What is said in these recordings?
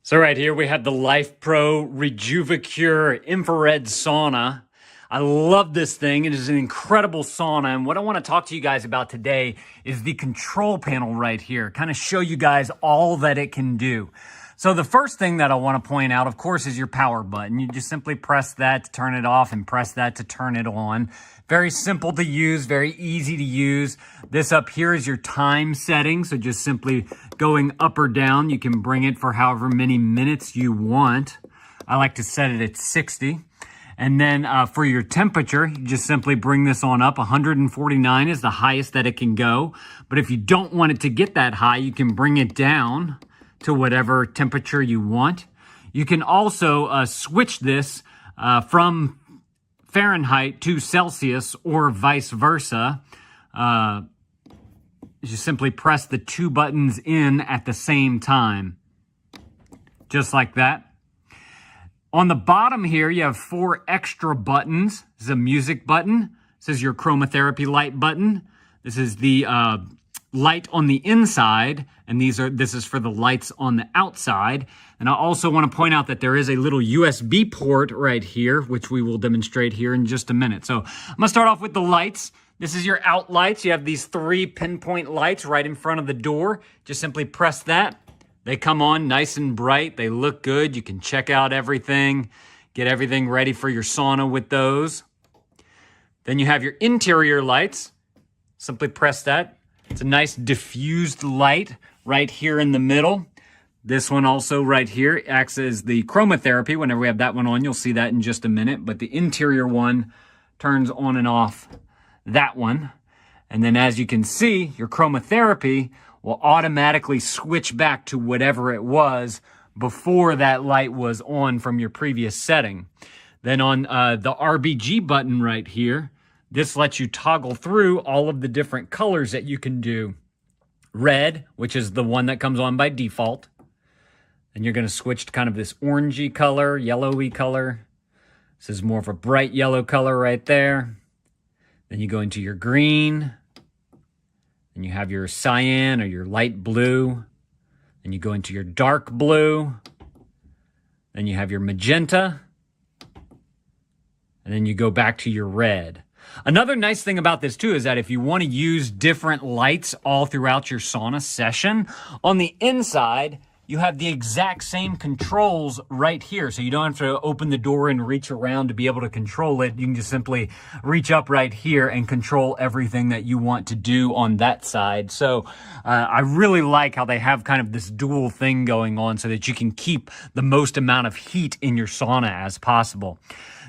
So right here we have the Lifepro Reju VCU infrared sauna. I love this thing. It is an incredible sauna. And what I want to talk to you guys about today is the control panel right here. Kind of show you guys all that it can do. So the first thing that I want to point out, of course, is your power button. You just simply press that to turn it off and press that to turn it on. Very simple to use, very easy to use. This up here is your time setting. So just simply going up or down, you can bring it for however many minutes you want. I like to set it at 60. And then for your temperature, you just simply bring this on up. 149 is the highest that it can go. But if you don't want it to get that high, you can bring it down to whatever temperature you want. You can also switch this from Fahrenheit to Celsius or vice versa. You simply press the two buttons in at the same time, just like that. On the bottom here, you have 4 extra buttons. This is a music button. This is your chromotherapy light button. This is the light on the inside, and this is for the lights on the outside. And I also want to point out that there is a little USB port right here, which we will demonstrate here in just a minute. So I'm going to start off with the lights. This is your out lights. You have these 3 pinpoint lights right in front of the door. Just simply press that. They come on nice and bright. They look good. You can check out everything, get everything ready for your sauna with those. Then you have your interior lights. Simply press that. It's a nice diffused light right here in the middle. This one also right here acts as the chromotherapy. Whenever we have that one on, you'll see that in just a minute. But the interior one turns on and off that one. And then as you can see, your chromotherapy will automatically switch back to whatever it was before that light was on from your previous setting. Then on the RBG button right here, this lets you toggle through all of the different colors that you can do. Red, which is the one that comes on by default. And you're going to switch to kind of this orangey color, yellowy color. This is more of a bright yellow color right there. Then you go into your green. Then you have your cyan or your light blue. Then you go into your dark blue. Then you have your magenta. And then you go back to your red. Another nice thing about this too is that if you want to use different lights all throughout your sauna session, on the inside, you have the exact same controls right here. So you don't have to open the door and reach around to be able to control it. You can just simply reach up right here and control everything that you want to do on that side. So I really like how they have kind of this dual thing going on so that you can keep the most amount of heat in your sauna as possible.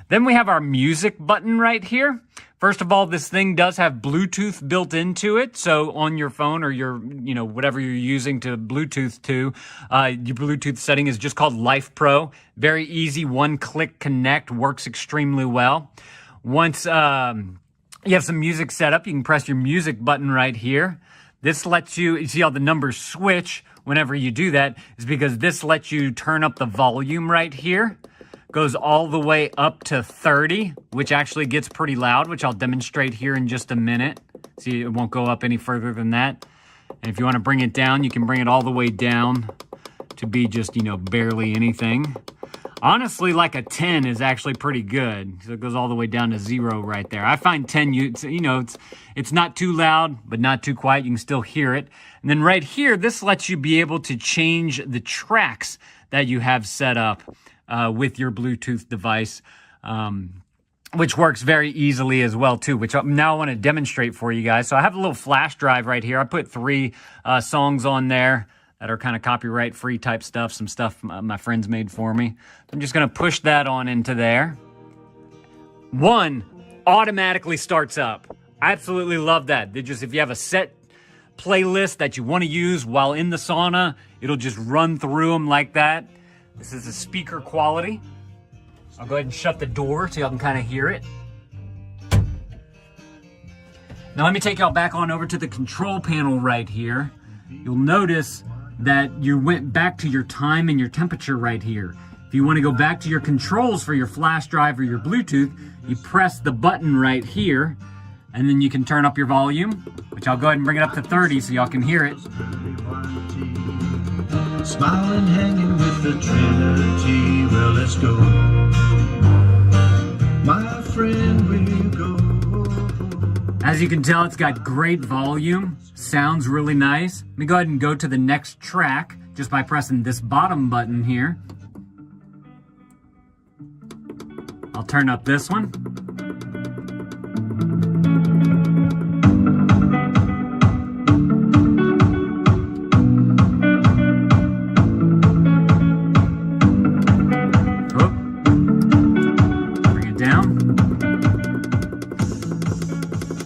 Then we have our music button right here. First of all, this thing does have Bluetooth built into it. So on your phone or your, whatever you're using to Bluetooth to, your Bluetooth setting is just called Lifepro. Very easy, one-click connect, works extremely well. Once you have some music set up, you can press your music button right here. This lets you see how the numbers switch whenever you do that is because this lets you turn up the volume right here. Goes all the way up to 30, which actually gets pretty loud, which I'll demonstrate here in just a minute. See, it won't go up any further than that. And if you want to bring it down, you can bring it all the way down to be just, barely anything. Honestly, like a 10 is actually pretty good. So it goes all the way down to 0 right there. I find 10, it's not too loud, but not too quiet. You can still hear it. And then right here, this lets you be able to change the tracks that you have set up with your Bluetooth device, which works very easily as well too, which now I want to demonstrate for you guys. So I have a little flash drive right here. I put 3 songs on there that are kind of copyright free type stuff, some stuff my friends made for me. I'm just going to push that on into there. 1 automatically starts up. I absolutely love that. If you have a set playlist that you want to use while in the sauna, it'll just run through them like that. This is the speaker quality. I'll go ahead and shut the door so y'all can kind of hear it. Now let me take y'all back on over to the control panel right here. You'll notice that you went back to your time and your temperature right here. If you want to go back to your controls for your flash drive or your Bluetooth, you press the button right here, and then you can turn up your volume, which I'll go ahead and bring it up to 30 so y'all can hear it. Smiling, hanging with the Trinity. Well, let's go, my friend, we'll go. As you can tell, it's got great volume. Sounds really nice. Let me go ahead and go to the next track just by pressing this bottom button here. I'll turn up this one.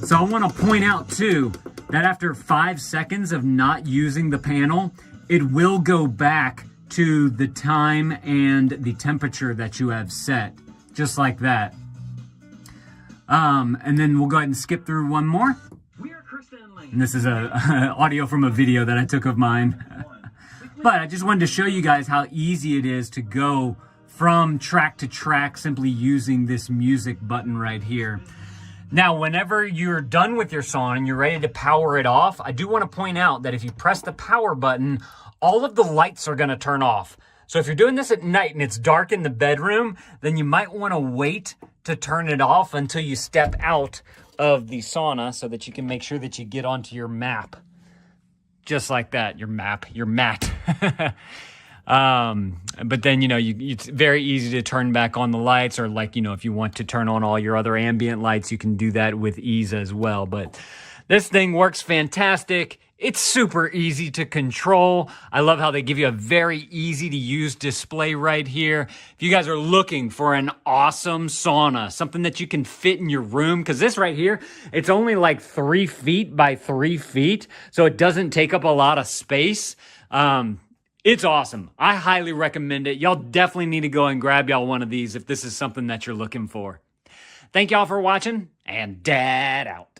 So I want to point out too that after 5 seconds of not using the panel, it will go back to the time and the temperature that you have set, just like that. And then we'll go ahead and skip through one more. And this is a audio from a video that I took of mine. But I just wanted to show you guys how easy it is to go from track to track simply using this music button right here. Now, whenever you're done with your sauna and you're ready to power it off, I do want to point out that if you press the power button, all of the lights are going to turn off. So if you're doing this at night and it's dark in the bedroom, then you might want to wait to turn it off until you step out of the sauna so that you can make sure that you get onto your map. Just like that, your mat. But then, it's very easy to turn back on the lights, or if you want to turn on all your other ambient lights, you can do that with ease as well. But this thing works fantastic. It's super easy to control. I love how they give you a very easy to use display right here. If you guys are looking for an awesome sauna, something that you can fit in your room, because this right here, it's only like 3 feet by 3 feet, so it doesn't take up a lot of space. It's awesome. I highly recommend it. Y'all definitely need to go and grab y'all one of these if this is something that you're looking for. Thank y'all for watching, and Dad out.